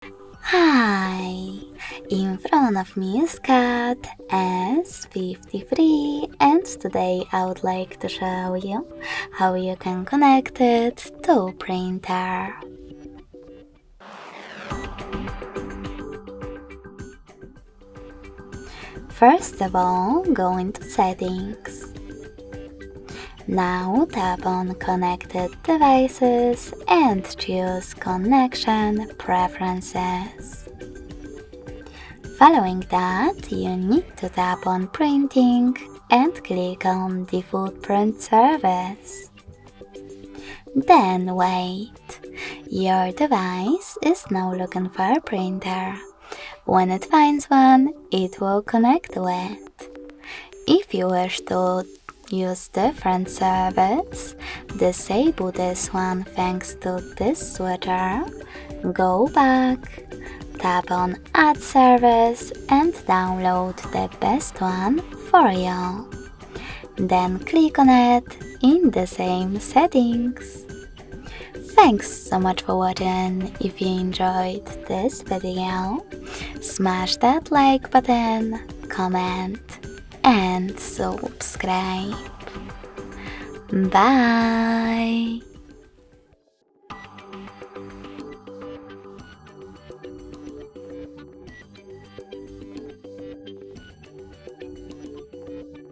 Hi! In front of me is CAT S53, and today I would like to show you how you can connect it to printer. First of all, go into Settings. Now tap on Connected Devices and choose Connection Preferences. Following that, you need to tap on Printing and click on Default Print Service. Then wait. Your device is now looking for a printer. When it finds one, it will connect to it. If you wish to use different service, disable this one thanks to this switcher, go back, tap on Add Service and download the best one for you. Then click on it in the same settings. Thanks so much for watching. If you enjoyed this video, smash that like button, comment and subscribe. Bye!